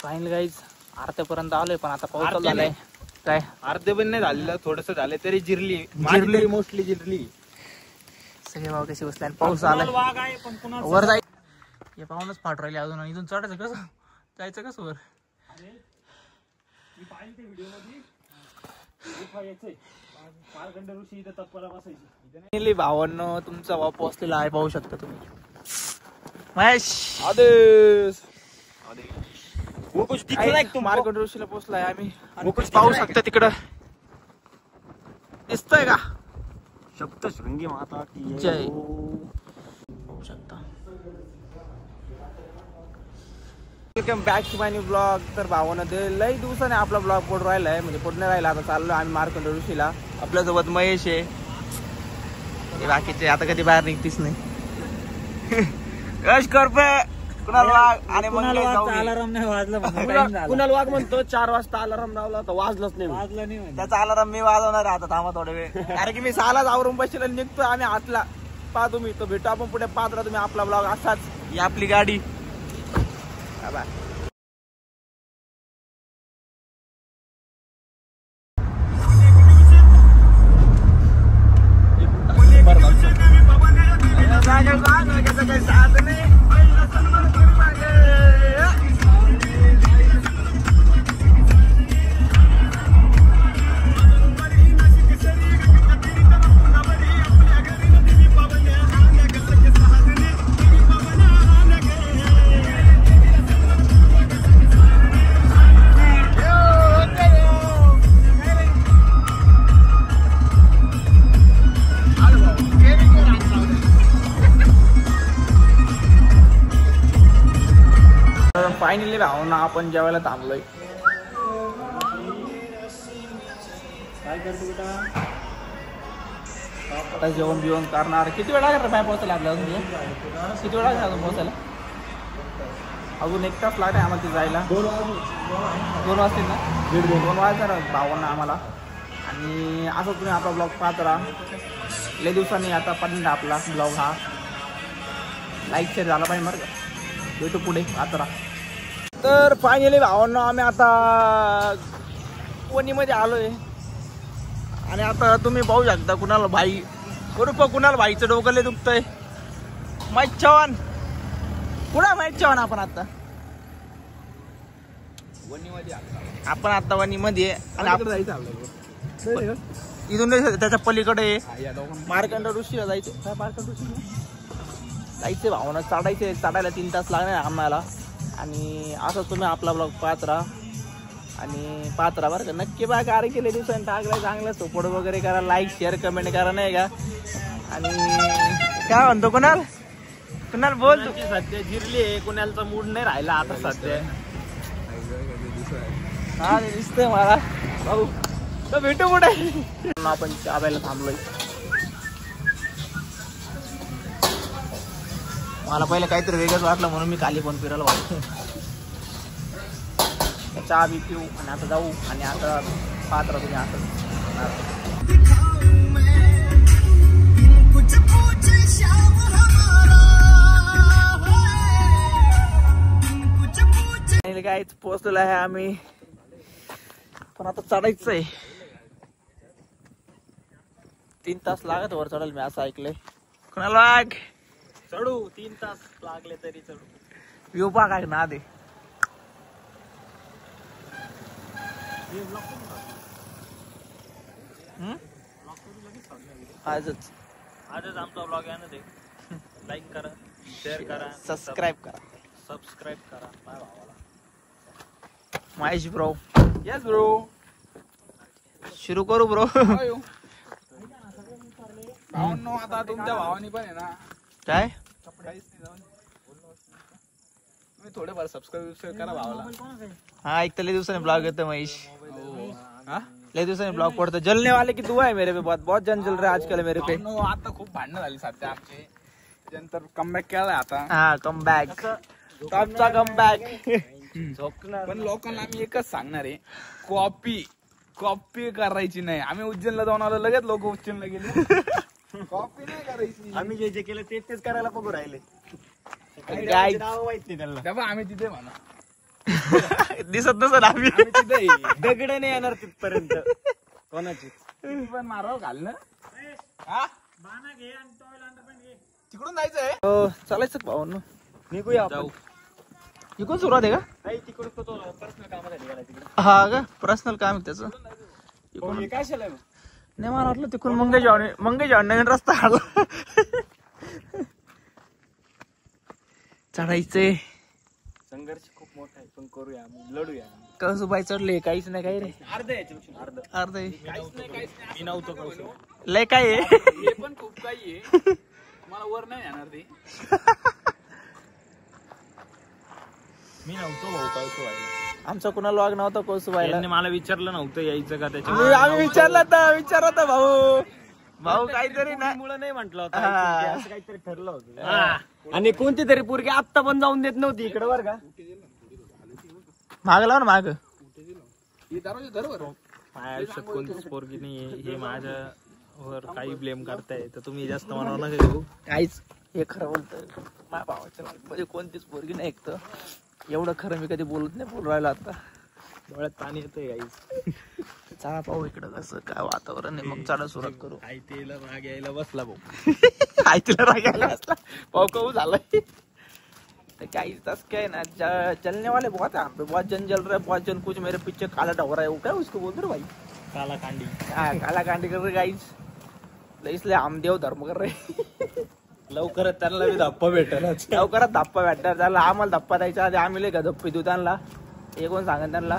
Final guys अर्ध्यापर्यंत आलोय, पण आता पाऊस चालू झालाय. काय अर्धे पण नाही झालेलं, थोडस झालं तरी जिरली मोस्टली जिरली. सगळे भाव कसे बसले आणि पाऊस आलाय वर जाय. हे पाहूनच फाट राहिले अजून. इथून चढायचं कसं, जायचं कसं वर? भावांनो तुमचा भाव पोहोचलेला आहे, पाहू शकता तुम्ही. महेश आदेश मार्कंड ऋषीला पोहोचलाय आम्ही. पाहू शकता तिकडं दिसतोय का? सप्तशृंगी माता की जय. पाहू शकता. Welcome back to my new blog. तर भावानं लई दिवसाने आपला ब्लॉग पडून राहिलाय, म्हणजे पुढे राहिला. आता चाललो आम्ही मार्कंड ऋषीला. आपल्यासोबत महेश आहे, बाकीचे आता कधी बाहेर निघतीच नाही. यश करपे, कुणाल वाघ आणि अलाराम नाही वाजला. कुणाल वाघ म्हणतो 4 वाजता अलाराम लावला तर वाजलंच नाही. त्याचा अलाराम मी वाजवणार आहे आता. थांबा थोडे वेळ, कारण की मी 6लाच आवरून बसला निघतो आम्ही 8ला. पहा तुम्ही, तो भेटू आपण पुढे 5ला. तुम्ही आपला ब्लॉग असाच. ही आपली गाडी. फायनली भावना आपण जेवायला थांबलोय. आता जेवण बिवण करणार. किती वेळ लागणार बाय पोहोचायला आपल्याला? किती वेळ लागणार अजून पोहोचायला? अजून 1 तास लागणार आम्हाला तिथे जायला. 2 वाजतील ना? 2 वाजणार भावांना आम्हाला. आणि असं तुम्ही आपला ब्लॉग पाहत राहा. लय दिवसांनी आता पर्यंत आपला ब्लॉग हा लाईक शेअर झाला पाहिजे बरं का. भेटू पुढे पाहत राहा. तर फायनली भावांना आम्ही आता वणीमध्ये आलोय. आणि आता तुम्ही पाहू शकता कुणाल भाई कुणाल भाईचं डोकं लय दुखतंय. महेश चव्हाण कुणा? महेश चव्हाण आपण आता वणीमध्ये आपण आता वणीमध्ये. आणि आपण जायचं इथून त्याच्या पलीकडे मार्कंड ऋषीला जायचं. काय मार्कंड ऋषी जायचं भावना. चढायला 3 तास लागणार आम्हाला. आणि असं तुम्ही आपला ब्लॉग पाहत राहा. आणि पाहत राहा बरं का. नक्की बघा, कारण केले दिवसांनी टाकलं चांगलं सपोर्ट वगैरे करा, लाईक शेअर कमेंट करा नाही का. आणि काय म्हणतो कुणाल बोल. सध्या जिरली आहे, कुणालचा मूड नाही राहिला आता सध्या. हा दिसतंय मला. भाऊ तर भेटू कुठे. आपण चाबायला थांबलोय. मला पहिले काहीतरी वेगळंच वाटलं म्हणून मी खाली पण फिरायला वाटतो. चहा बी पिऊ आणि आता जाऊ. आणि आता पात्र तुम्ही आता काहीच पोहोचलेलं आहे आम्ही. पण आता चढायचं आहे. 3 तास लागत वर चढायला मी असं ऐकलंय. कोणाला वाघ चढू 3 तास लागले तरी चढू. व्ह्यू पहा काय ना दे. आजच आमचा ब्लॉग आहे ना ते. लाईक करा, शेअर करा, सबस्क्राईब करा. बाय भावाला. महेश ब्रो. Yes bro. सुरू करू ब्रो. भावांनो आता तुमच्या भावानी पण आहे ना काय तुम्ही थोडेफार सबस्क्राईब करा भावाला. हाँ एक तले दिवसाने ब्लॉग येतो महेश. लय दिवसाने ब्लॉग पड़ता. जलने वाले की दुआ है मेरे पे. बहुत जन जल रहा है आजकल मेरे पे. आता खूप भांडणं झाली सध्या आमची. नंतर कमबॅक केलाय आता. हा कमबॅक. टॉपचा कमबॅक. पण लोकांना आम्ही एकच सांगणार आहे, कॉपी करायची नाही. आम्ही उज्जैनला जाऊन आलो, लगेच लोक उज्जैनला गेले. कॉपी नाही करायची. आम्ही जे केलं तेच करायला बघू राहिले. तेव्हा आम्ही तिथे म्हणा दिसत नसत आम्ही दगड नाही येणार तिथपर्यंत कोणाची पण माराव घाल ना तिकडून जायचंय हो चालायचं भाऊ निघूया आपण. जाऊ इकडून सुरुवात आहे का नाही तिकडून तो पर्सनल कामासाठी गेला तिकडे. हा का पर्सनल काम आहे त्याचं हे काय शाल आहे मग? नाही मला वाटलं तिकडून मंगेश नवीन रस्ता आला चढायचंय संघर्ष खूप मोठा आहे पण करूया लढूया कसं बाय चढले काहीच नाही काय रे अर्ध याच्यापेक्षा अर्ध अर्ध मी नव्हतो कळसो. लय काय आहे हे पण खूप काही आहे मला वर नाही येणार ते मी नव्हतो भाऊ कळसो व्हायला. आमचा कुणाला वाग नव्हता कोसुबाईला यांनी मला विचारलं नव्हतं यायचं का त्याच्या आम्ही विचारलं भाऊ भाऊ काहीतरी ना मुळे नाही म्हटलं होतं हा. की असं काहीतरी ठरलं होतं. आणि कोणती तरी पोरगी आत्ता पण जाऊन देत नव्हती इकडे बर का माग लाव ना माग हे दरवाजा धर माझ्या आयुष्यात कोणतीच पोरगी नाहीये हे माझ्यावर काही ब्लेम करताय तर तुम्ही जास्त म्हणावं नका घेऊ. काहीच हे खरं बोलतोय माझ्या भावाच्या म्हणजे कोणतीच पोरगी नाही ऐकतं एवढं खरं मी कधी बोलत नाही बोल राहिलो आता डोळ्यात पाणी येतंय गाईस. चला पाहू इकडं कसं काय वातावरण आहे मग चढा सुरुवात करू आई तेला राग यायला बसला भाऊ. आयतीला रागायला असला पाहू कहू झालाय तो काही तस क्या है ना चलने वाले बहुत है यहाँ पे बहुत जन जल रहा है बहुत जन कुछ मेरे पीछे काला डो रहा है वो क्या उसको बोलते भाई काला कांडी हाँ काला कांडी कर रहे गाइस इसलिए हम देव धर्म कर रहे लवकरच त्यांना बी धप्पा भेटेल. लवकरात धप्पा भेटणार त्याला आम्हाला धप्पा द्यायचा आधी आम्ही लय धप्पी देऊ त्यांना हे कोण सांगेल त्यांना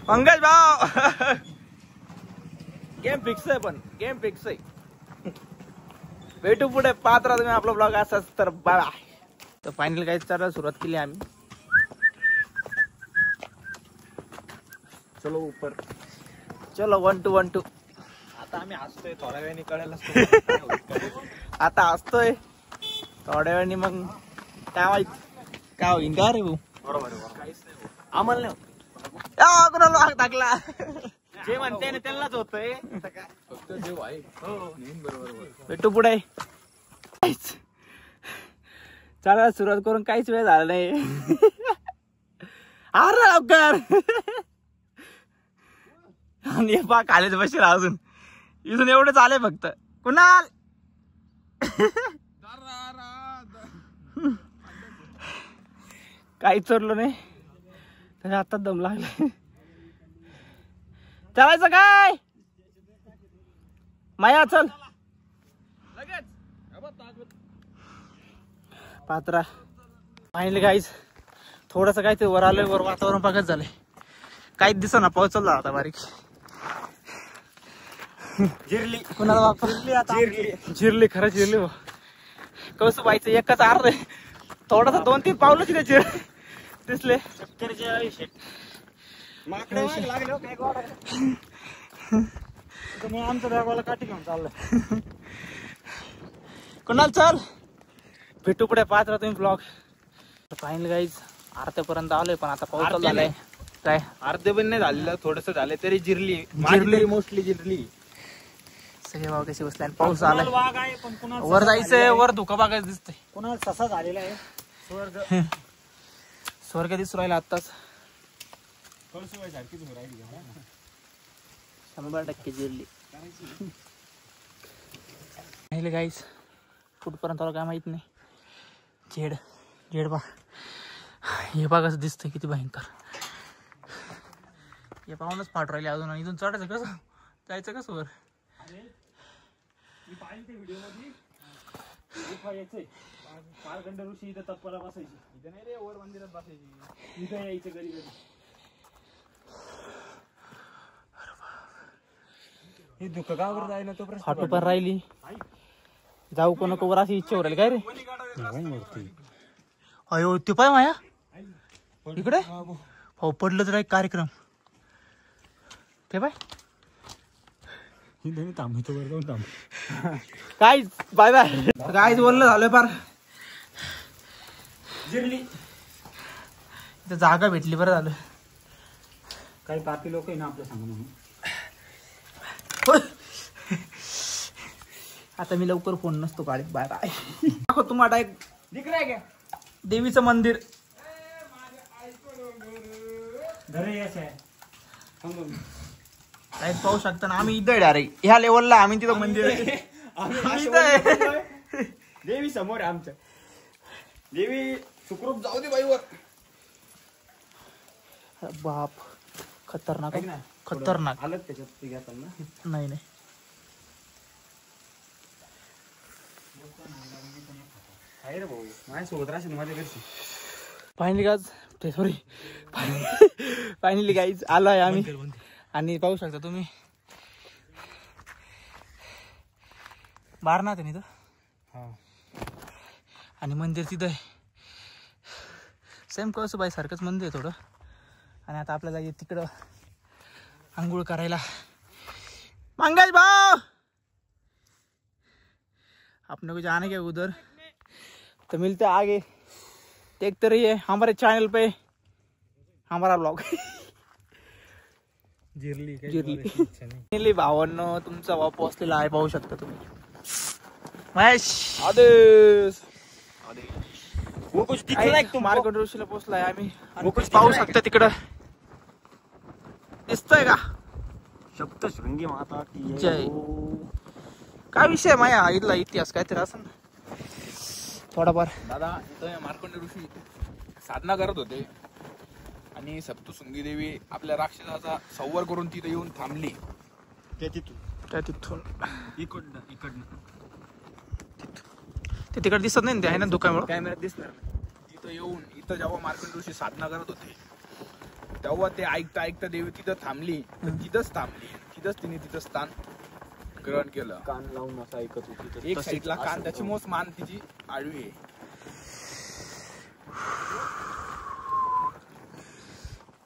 पंकज भाऊ गेम फिक्स आहे पण गेम फिक्स आहे भेटू पुढे पाहत राहा तुम्ही आपला ब्लॉग असाच तर बाय तर फायनल काही चालला सुरुवात केली आम्ही चलो ऊपर. चलो 1 2 1 2 आता आम्ही हसतोय थोड्या वेळाने कळायला आता असतोय थोड्या वेळाने मग काय माहित काय होईन का रे भाऊ बरोबर काहीच नाही आम्हाला नाही होत. कोणाला आग टाकला जे म्हणते ना त्यांनाच होतंय. फक्त देव आहे बरोबर भेटू पुढे चला सुरुवात करून काहीच वेळ झाला नाही अरे लवकर आणि पा खालीच बसेल अजून इथून एवढंच आले फक्त कुणाल काही चढलो नाही त्याच्या हातात दम लागला चालायचं काय माया चल पात्रा फायनली गाईज थोडस काय ते वर आलंय वर वातावरण बघत झालंय काहीच दिसत ना पाऊस चालला आता बारीक जिरली कुणाला वापर जिरली खरं जिरली हो कसं व्हायचं एकच अर्ध थोडासा 2-3 पावलं तिथे जिर दिसले माकडे लागले हो, काय गोड आहे. त्यामुळे आमचं बॅगवाला काठी घेऊन चाललंय. कुणाल चल भेटू पुढे पाहत राहा तुम्ही ब्लॉग फायनल गाईज अर्ध्यापर्यंत आलोय पण आता पाऊस चालू झालाय काय अर्धे पण नाही झालेलं थोडस झाले तरी जिरली मोस्टली जिरली. सगळे भाव कसे बसले आणि पाऊस आलाय वाघ आहे पण कुणाला वर जायचंय वर धुका बघायचं दिसतंय कुणाला ससा झालेला आहे. स्वर्ग स्वर्ग दिसू राहिला आत्ताच 100% जिरली राहिले गाईस कुठपर्यंत आलो काय माहित नाही झेड बा हे बघा कसं दिसतंय किती भयंकर हे पाहूनच फाट राहिले अजून आणि इथून चढायचं कसं जायचं कसं वर पारखंड ऋषी इथं तप्पाला बसायची. इथं नाही रे वर मंदिरात बसायची. इथं यायचं कधी कधी. हे दुःख का बरं जायला तो प्रश्न फाटू पण राहिली जाऊ को नको वर अशी इच्छा राहिली काय रे अयो ते पाय माया इकडे हो पडलं तर एक कार्यक्रम ते पाय थांबतो वर जाऊन थांब. काय बाय बाय काय बोललं झालं फार जिरली इथं जागा भेटली बरं झालं काही पापी लोक आहे ना आपलं सांगा म्हणून. आता मी लवकर फोन नसतो काढत बाय बाय दाखव तुम्हाला एक देवीचं मंदिर काहीच पाहू शकता ना आम्ही इथं डायरेक्ट ह्या लेवलला आम्ही तिथं मंदिर देवी समोर आहे आमच्या. देवी सुखरूप जाऊ दे बाईवर. बाप खतरनाक खतरनाक. आलं त्याच्यात ते घेताना. नाही नाही आहे रे भाऊ माझ्यासोबत राहशील माझ्या घरची. फायनली गाज सॉरी फायनली गाईज आलोय आम्ही आणि पाहू शकता तुम्ही बारनाथ आहे ना आणि मंदिर तिथं आहे सेम कळसूबाई सारखंच मंदिर आहे थोडं. आणि आता आपल्याला तिकडं आंघोळ करायला मंगेश भाऊ अपने को जाने के उधर तो मिलते आगे देखते रहिए हमारे चैनल पे हमारा ब्लॉग. जिरली भावांनो तुमचा भाव पोहोचलेला आहे पाहू शकता तुम्ही. महेश आदेश वो कुछ दिख रहा है तुम. मार्कंड ऋषीला पोहोचलाय आम्ही आणि पाहू शकता तिकडं दिसतोय का सप्तशृंगी माता की जय. काय विषय माया इथला इतिहास काहीतरी असं ना थोडाफार. दादा इथं मार्कंड ऋषी साधना करत होते आणि सप्तशृंगी देवी आपल्या राक्षसाचा संवार करून तिथे येऊन थांबली. त्या तिथून इकडनं ते तिकडे दिसत नाही ते आहे ना दुकानामुळे कॅमेऱ्यात दिसणार. तिथं येऊन इथं जेव्हा मार्कंड ऋषी साधना करत होते तेव्हा ते ऐकता ऐकता देवी तिथं थांबली. तिथंच थांबली तिथंच तिने तिथं स्थान ग्रहण केलं. कान लावून असं ऐकत होती. एक साईडला कान त्याची मोस मान तिची आडवी आहे.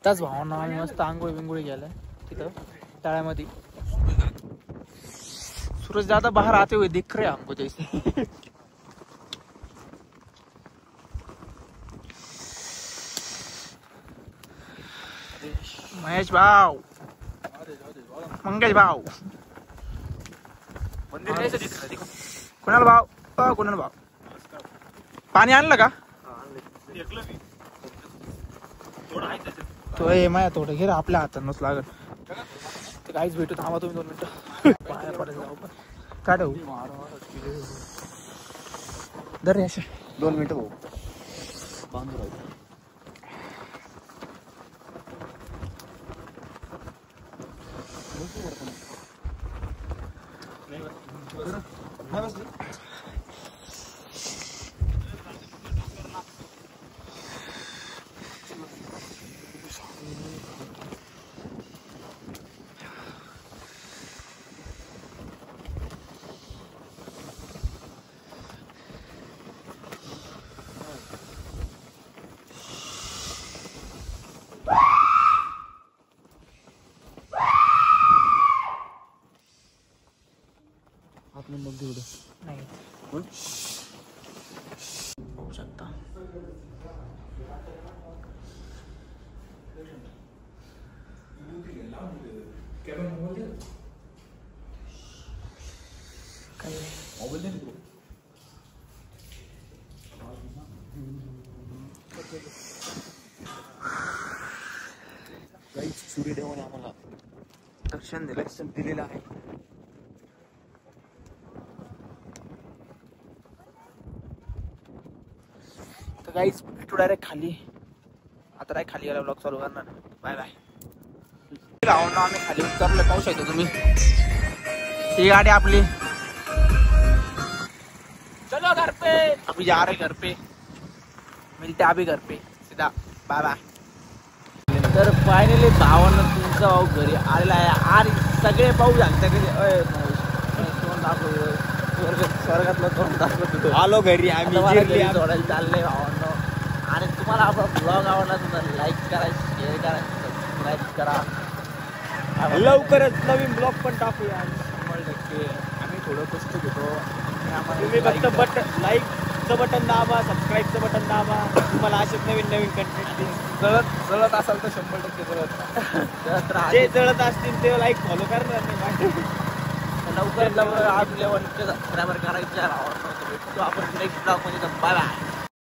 त्याच भावना आम्ही मस्त आंघोळी बिंगोळी गेलाय तिथं तळ्यामध्ये. सूरज ज्यादा बाहर आते हुए दिख रहे हमको जैसे. महेश भाव मंगेश भाव मंदिर कैसे दिख रहा है देखो. कुणाल भाव कुणाल भाव पाणी आणलं का तो हे माया थोडं घे आपल्या हातानच लागत ते काहीच भेटू थांबा तुम्ही 2 मिनिटं पाया पडेल जाऊ पण काय ठेवू दर रे अशा 2 मिनिटं भाऊ बांधू राहू. नाही होऊ शकता. सूर्यदेवाने आम्हाला दर्शन दिलेलं आहे. तर गाईज भेटू डायरेक्ट खाली. आता डायरेक्ट खाली गेला ब्लॉग चालू करणार. Bye bye. गावांना आम्ही खाली उतरलो पाहू शकता तुम्ही. ही गाडी आपली. चलो घर पे अभी जा रहे घर पे मिलते अभी घर पे सीधा बाय बाय. तर फायनली भावानं तुमचा भाऊ घरी आलेला आहे आणि सगळे पाहू शकता स्वर्गातलं तोंड दाखवतो. आलो घरी आम्ही सोडायला चाललंय भावांनो. आणि तुम्हाला आपला ब्लॉग आवडला तर लाईक करा शेअर करा सबस्क्राईब करा. लवकरच नवीन ब्लॉग पण टाकूया. 100% आम्ही थोडं कष्ट घेतो. तुम्ही फक्त लाईकचं बटन दाबा सबस्क्राईबचं बटन दाबा. तुम्हाला असेच नवीन कंटेंट जळत असाल तर 100% जळत. जे जळत असतील ते लाईक फॉलो करणार नाही. लवकरात लवकर आज 11 सबस्क्रायबर करायचे. भेटतो आपण नेक्स्ट ब्लॉग मध्ये. Bye bye.